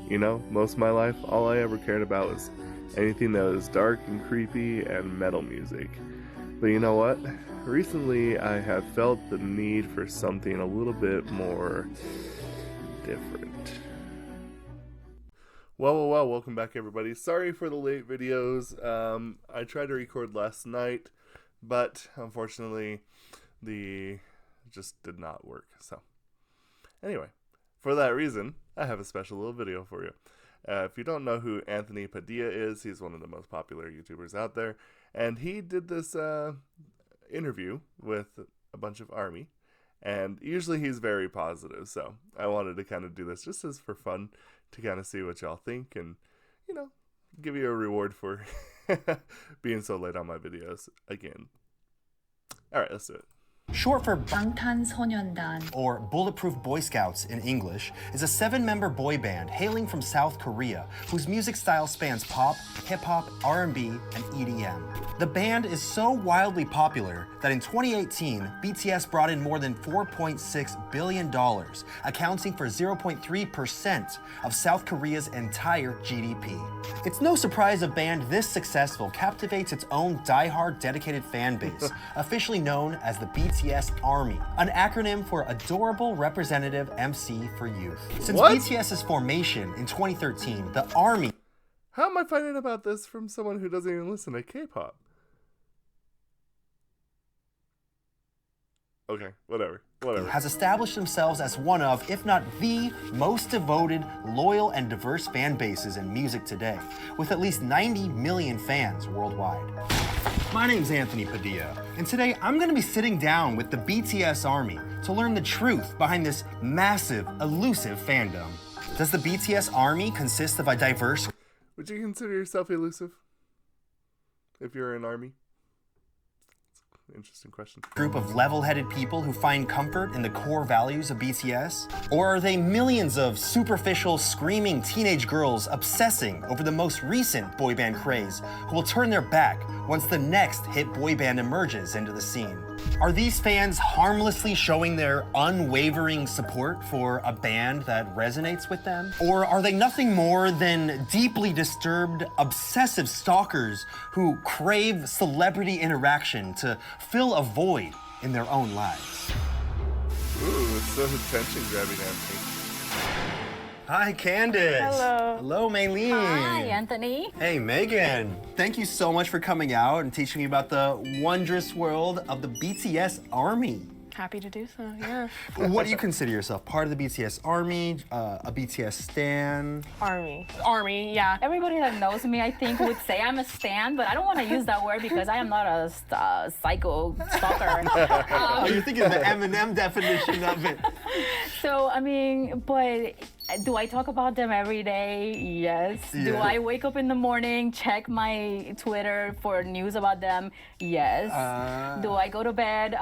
You know, most of my life, all I ever cared about was anything that was dark and creepy and metal music. But you know what? Recently, I have felt the need for something a little bit more different. Well, welcome back everybody. Sorry for the late videos. I tried to record last night, but unfortunately, just did not work. So, anyway, for that reason, I have a special little video for you. If you don't know who Anthony Padilla is, he's one of the most popular YouTubers out there, and he did this interview with a bunch of ARMY, and usually he's very positive, so I wanted to kind of do this just as for fun to kind of see what y'all think and, you know, give you a reward for being so late on my videos again. Alright, let's do it. Short for 방탄소년단, or Bulletproof Boy Scouts in English, is a 7-member boy band hailing from South Korea whose music style spans pop, hip-hop, R&B, and EDM. The band is so wildly popular that in 2018, BTS brought in more than $4.6 billion, accounting for 0.3% of South Korea's entire GDP. It's no surprise a band this successful captivates its own die-hard dedicated fan base, officially known as the BTS ARMY, an acronym for Adorable Representative MC for Youth. Since What? BTS's formation in 2013, the ARMY How am I finding about this from someone who doesn't even listen to K-pop? Okay, whatever. has established themselves as one of, if not the, most devoted, loyal, and diverse fan bases in music today, with at least 90 million fans worldwide. My name's Anthony Padilla, and today I'm going to be sitting down with the BTS ARMY to learn the truth behind this massive, elusive fandom. Does the BTS ARMY consist of a diverse Would you consider yourself elusive if you're an ARMY? Interesting question. group of level-headed people who find comfort in the core values of BTS? Or are they millions of superficial, screaming teenage girls obsessing over the most recent boy band craze who will turn their back once the next hit boy band emerges into the scene? Are these fans harmlessly showing their unwavering support for a band that resonates with them? Or are they nothing more than deeply disturbed, obsessive stalkers who crave celebrity interaction to fill a void in their own lives? Ooh, it's so attention-grabbing, Anthony. Hi, Candace. Hello. Hello, Maylene. Hi, Anthony. Hey, Megan. Thank you so much for coming out and teaching me about the wondrous world of the BTS ARMY. Happy to do so, yeah. What do you consider yourself? Part of the BTS ARMY? A BTS stan? Army, yeah. Everybody that knows me, I think, would say I'm a stan, but I don't want to use that word because I am not a psycho stalker. Oh, you're thinking of the Eminem definition of it. So, I mean, but do I talk about them every day? Yes. Do Yeah. I wake up in the morning, check my Twitter for news about them? Yes. Do I go to bed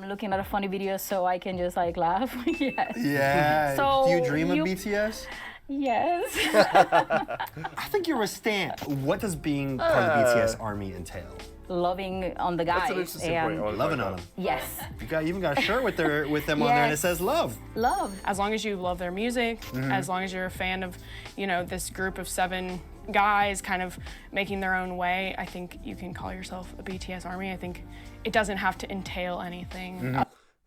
looking at a funny video so I can just like laugh? Yes. Yeah. So do you dream of you- BTS? Yes. I think you're a stan. What does being part of the BTS ARMY entail? Loving on the guys. That's an interesting point. I wanna Loving talk on about. them. Yes. You even got a shirt with them on there and it Yes. says love. Love. As long as you love their music, as long as you're a fan of, you know, this group of 7 guys kind of making their own way, I think you can call yourself a BTS ARMY. I think it doesn't have to entail anything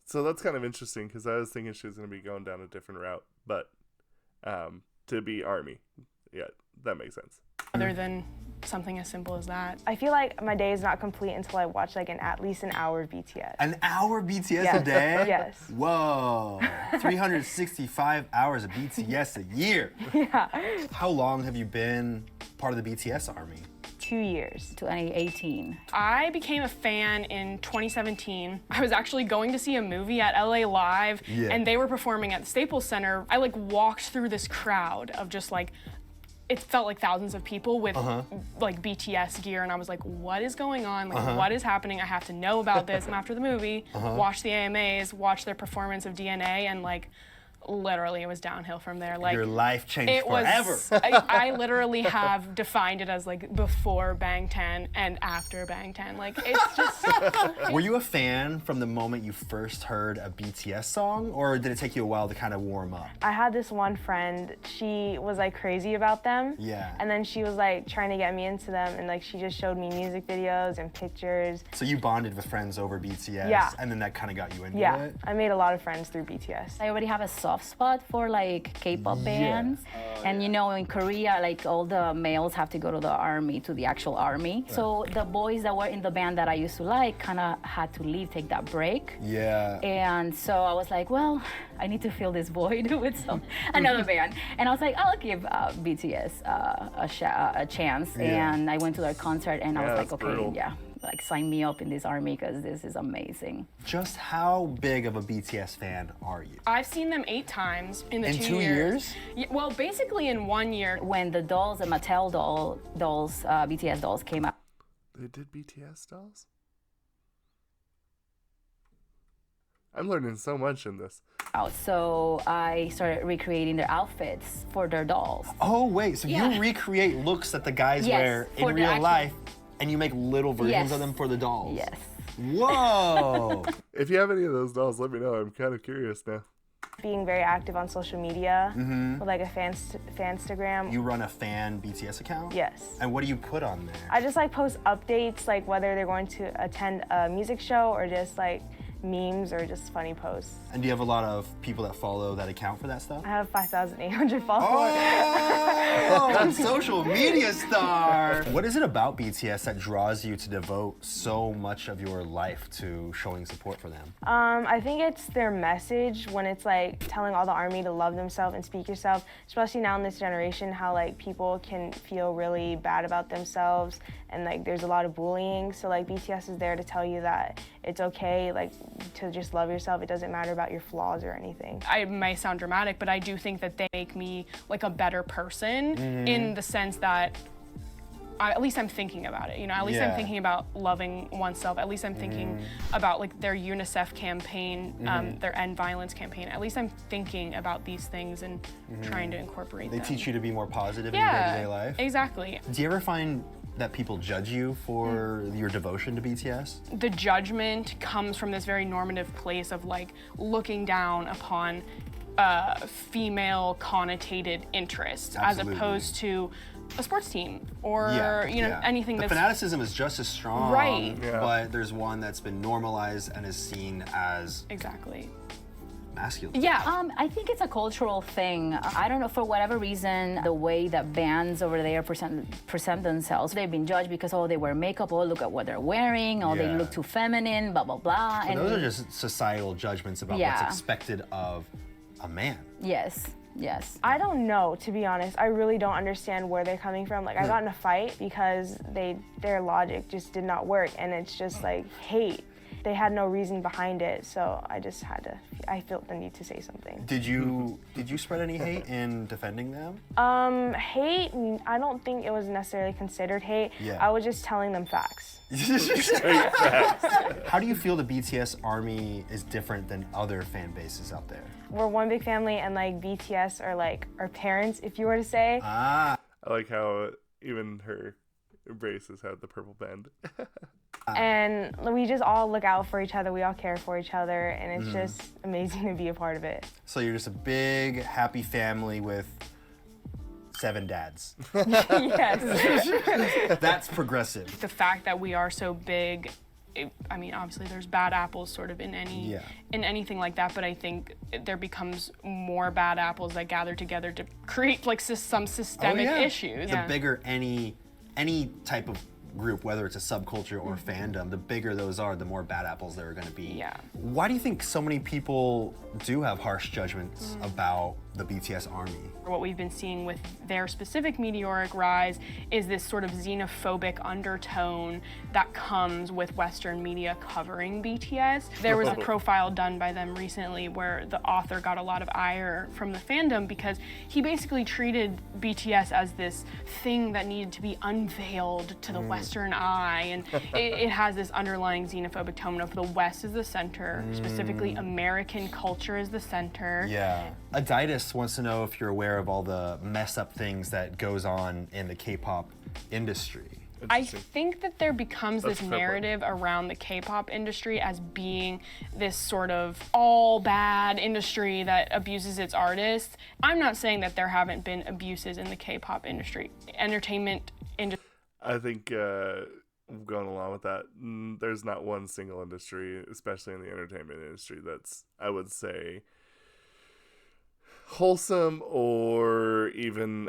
So that's kind of interesting because I was thinking she was going to be going down a different route, but to be ARMY, yeah, that makes sense. other than something as simple as that. I feel like my day is not complete until I watch like at least an hour of BTS. An hour BTS a Yes. day? Yes. Whoa. 365 hours of BTS a year. Yeah. How long have you been part of the BTS ARMY? 2 years. 2018. I became a fan in 2017. I was actually going to see a movie at LA Live, Yeah. and they were performing at the Staples Center. I like walked through this crowd of just like, it felt like thousands of people with like BTS gear, and I was like, what is going on? Like, what is happening? I have to know about this. And after the movie, watch the AMAs, watch their performance of DNA, and like, literally it was downhill from there. Like Your life changed it forever. was. I literally have defined it as like before Bang 10 and after Bang 10. Like it's just. Were you a fan from the moment you first heard a BTS song, or did it take you a while to kind of warm up? I had this one friend, she was like crazy about them. Yeah. And then she was like trying to get me into them, and like she just showed me music videos and pictures. So you bonded with friends over BTS, Yeah. and then that kind of got you into Yeah, it? I made a lot of friends through BTS. I already have a soft spot for like K-pop bands, and you know, in Korea, like all the males have to go to the army, to the actual army. So the boys that were in the band that I used to like kind of had to leave, take that break. Yeah. And so I was like, well, I need to fill this void with another band. And I was like, I'll give BTS a chance. Yeah. And I went to their concert, and I was like, that's okay, brutal. yeah, like sign me up in this army because this is amazing. Just how big of a BTS fan are you? I've seen them 8 times in the In 2 2 years. Yeah, well, basically in 1 year. When the dolls, the Mattel dolls, BTS dolls came out, They did BTS dolls? I'm learning so much in this. so I started recreating their outfits for their dolls. Oh, wait, so Yeah. you recreate looks that the guys Yes, wear for in the real actual- life, and you make little versions Yes. of them for the dolls? Yes. Whoa! If you have any of those dolls, let me know. I'm kind of curious now. Being very active on social media with like a Fanstagram. You run a fan BTS account? Yes. And what do you put on there? I just like post updates, like whether they're going to attend a music show or just like memes or just funny posts. And do you have a lot of people that follow that account for that stuff? I have 5,800 followers. Oh, social media star! What is it about BTS that draws you to devote so much of your life to showing support for them? I think it's their message when it's like telling all the ARMY to love themselves and speak yourself, especially now in this generation, how like people can feel really bad about themselves and like there's a lot of bullying. So like BTS is there to tell you that it's okay, like to just love yourself. It doesn't matter about your flaws or anything. I may sound dramatic, but I do think that they make me like a better person in the sense that at least I'm thinking about it, you know, at least Yeah. I'm thinking about loving oneself. At least I'm thinking about like their UNICEF campaign, their End Violence campaign. At least I'm thinking about these things and trying to incorporate They them. teach you to be more positive in your day-to-day life? Exactly. Do you ever find that people judge you for your devotion to BTS? The judgment comes from this very normative place of like looking down upon female connotated interests Absolutely. as opposed to a sports team or anything the that's fanaticism is just as strong, Right. Yeah. but there's one that's been normalized and is seen as exactly. masculine. Yeah. I think it's a cultural thing. I don't know, for whatever reason, the way that bands over there present themselves, they've been judged because, oh, they wear makeup, oh, look at what they're wearing, oh, they Yeah. look too feminine, blah, blah, blah. But those are just societal judgments about what's Yeah. expected of a man. Yes, yes. I don't know, to be honest. I really don't understand where they're coming from. Like I got in a fight because their logic just did not work, and it's just like hate. They had no reason behind it, so I felt the need to say something. Did you spread any hate in defending them? Hate, I don't think it was necessarily considered hate. Yeah. I was just telling them facts. How do you feel the BTS ARMY is different than other fan bases out there? We're one big family, and like BTS are like our parents, if you were to say. Ah, I like how even her braces had the purple band. And we just all look out for each other. We all care for each other, and it's just amazing to be a part of it. so you're just a big, happy family with 7 dads. Yes. That's progressive. The fact that we are so big, I mean, obviously there's bad apples sort of in anything like that, but I think there becomes more bad apples that gather together to create like some systemic issues. The bigger any type of group, whether it's a subculture or fandom, the bigger those are, the more bad apples there are going to be. Yeah. Why do you think so many people do have harsh judgments about the BTS army. What we've been seeing with their specific meteoric rise is this sort of xenophobic undertone that comes with Western media covering BTS. There was a profile done by them recently where the author got a lot of ire from the fandom because he basically treated BTS as this thing that needed to be unveiled to the Western eye, and it has this underlying xenophobic tone of the West is the center, specifically American culture is the center. Yeah. Adidas wants to know if you're aware of all the mess up things that goes on in the K-pop industry. I think that there becomes That's this a fair point. narrative around the K-pop industry as being this sort of all bad industry that abuses its artists. I'm not saying that there haven't been abuses in the K-pop industry. Entertainment industry. I think going along with that, there's not one single industry, especially in the entertainment industry, that's, I would say, wholesome or even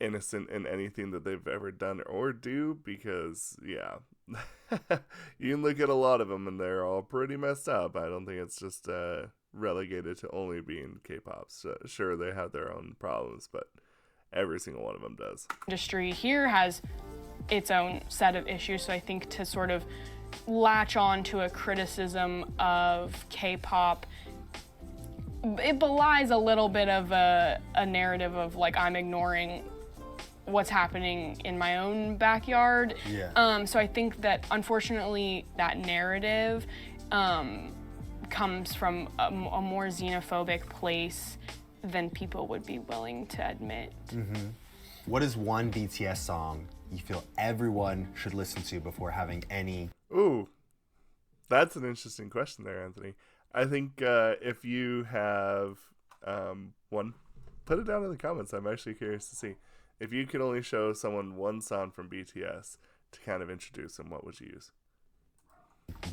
innocent in anything that they've ever done or do, because yeah, you can look at a lot of them and they're all pretty messed up. I don't think it's just relegated to only being K-pop. So, sure, they have their own problems, but every single one of them does. Industry here has its own set of issues, so I think to sort of latch on to a criticism of K-pop, it belies a little bit of a narrative of like I'm ignoring what's happening in my own backyard. Yeah. So I think that unfortunately that narrative comes from a more xenophobic place than people would be willing to admit. What is one BTS song you feel everyone should listen to before having any? Ooh, that's an interesting question there, Anthony. I think if you have one, put it down in the comments. I'm actually curious to see. If you could only show someone one song from BTS to kind of introduce them, what would you use?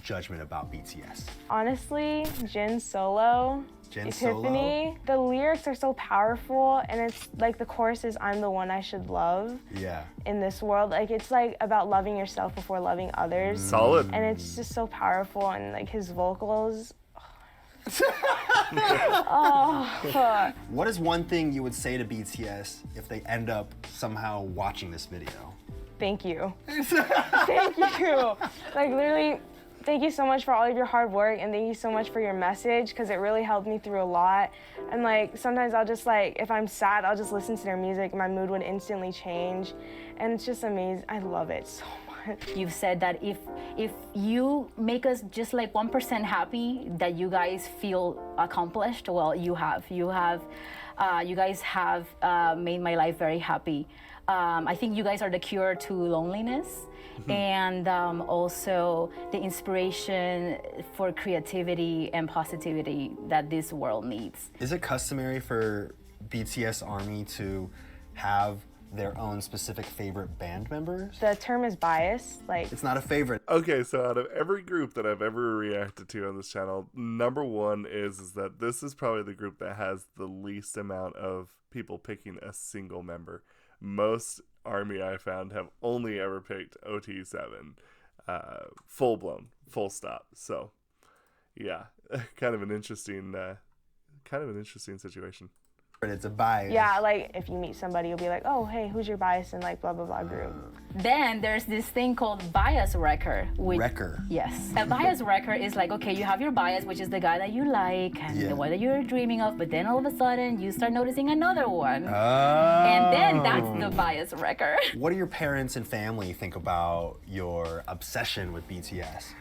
Judgment about BTS. Honestly, Jin's solo, Jin Epiphany, the lyrics are so powerful, and it's like the chorus is I'm the one I should love Yeah. in this world. Like it's like about loving yourself before loving others. Solid. And it's just so powerful, and like his vocals. What is one thing you would say to BTS if they end up somehow watching this video? Thank you. Thank you. Like literally, thank you so much for all of your hard work, and thank you so much for your message, because it really helped me through a lot. And like sometimes I'll just like, if I'm sad, I'll just listen to their music and my mood would instantly change. And it's just amazing. I love it so much. You've said that if you make us just like 1% happy, that you guys feel accomplished. Well, you guys have made my life very happy. I think you guys are the cure to loneliness, and also the inspiration for creativity and positivity that this world needs. Is it customary for BTS Army to have their own specific favorite band members? The term is bias. Like It's not a favorite. Okay, so out of every group that I've ever reacted to on this channel, number one is that this is probably the group that has the least amount of people picking a single member. Most ARMY I found have only ever picked OT7, full blown, full stop. So, yeah, kind of an interesting situation. It's a bias. yeah, like if you meet somebody, you'll be like, oh, hey, who's your bias in like blah blah blah group. Then there's this thing called bias wrecker. Wrecker. Yes. A bias wrecker is like, okay, you have your bias, which is the guy that you like and Yeah. the one that you're dreaming of, but then all of a sudden you start noticing another one. Oh. And then that's the bias wrecker. What do your parents and family think about your obsession with BTS?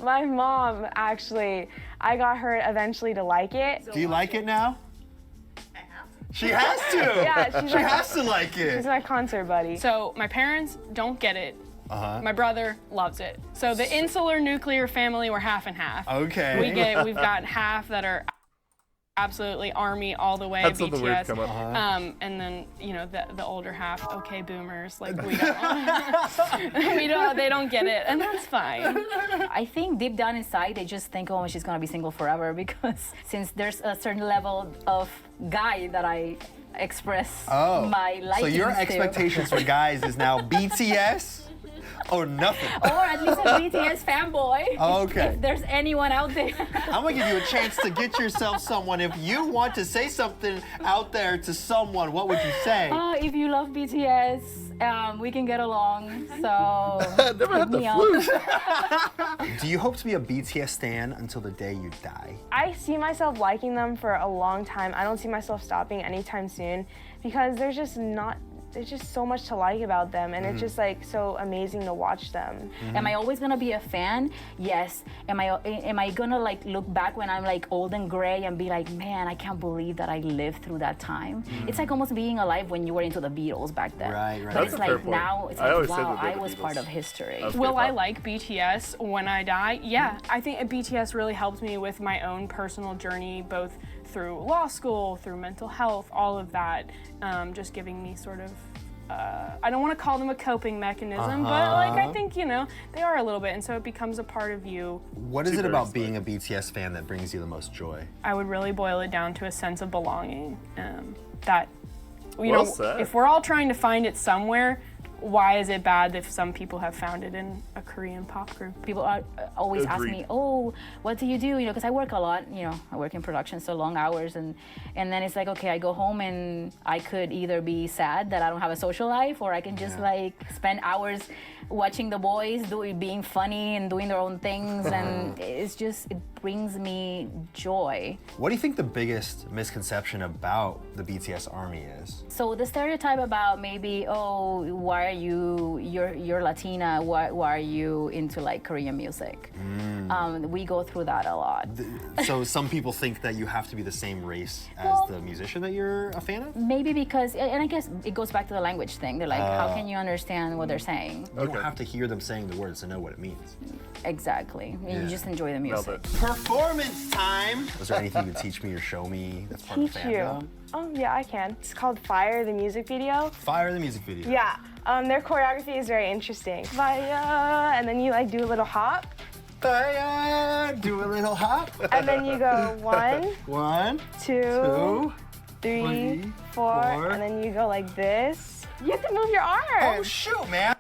My mom actually, I got her eventually to like it. Do you like it now? She has to. Yeah, she's she like- has to like it. She's my concert buddy. So my parents don't get it. My brother loves it. So the insular nuclear family, we're half and half. Okay. We've got half that are absolutely ARMY all the way, Had something weird BTS. come up. And then, you know, the older half, okay, boomers, like we don't, they don't get it, and that's fine. I think deep down inside they just think, oh, she's gonna be single forever, because since there's a certain level of guy that I express my liking So your to. expectations for guys is now BTS Oh, nothing. Or at least a BTS fanboy. Okay. If there's anyone out there. I'm gonna give you a chance to get yourself someone. If you want to say something out there to someone, what would you say? If you love BTS, we can get along. So Never had the me flu. Do you hope to be a BTS stan until the day you die? I see myself liking them for a long time. I don't see myself stopping anytime soon because there's just so much to like about them, and it's just like so amazing to watch them. Am I always gonna be a fan? Yes. Am I gonna like look back when I'm like old and gray and be like, man, I can't believe that I lived through that time? It's like almost being alive when you were into the Beatles back then. Right. But That's it's a like fair point. now it's I like, always said wow, that they're I the was part Beatles. of history. Of Will I K-pop. like BTS when I die? Yeah, I think BTS really helped me with my own personal journey, both through law school, through mental health, all of that, just giving me sort of, I don't want to call them a coping mechanism, but like I think, you know, they are a little bit, and so it becomes a part of you. What is it Super about respect. being a BTS fan that brings you the most joy? I would really boil it down to a sense of belonging, that, you Well know, said. if we're all trying to find it somewhere, why is it bad if some people have found it in a Korean pop group? People are always ask Agreed. me, oh, what do you do? You know, because I work a lot. You know, I work in production, so long hours, and then it's like, okay, I go home and I could either be sad that I don't have a social life, or I can just like spend hours watching the boys being funny and doing their own things, and it brings me joy. What do you think the biggest misconception about the BTS ARMY is? So the stereotype about maybe, oh, why are you're Latina, why are you into like Korean music? We go through that a lot. So some people think that you have to be the same race as Well- the musician that you're a fan of? Maybe because, and I guess it goes back to the language thing. They're like, how can you understand what they're saying? You don't have to hear them saying the words to know what it means. Exactly. You just enjoy the Nailed music. it. Performance time! Was there anything you could teach me or show me that's part of the Teach you. fandom? Oh yeah, I can. It's called Fire, the music video. Fire the music video. Yeah, their choreography is very interesting. Fire, and then you like do a little hop, Fire! Do a little hop. and then you go 1, 1, 2, 2, 3, 4, four. and then you go like this. You have to move your arms. Oh shoot, man!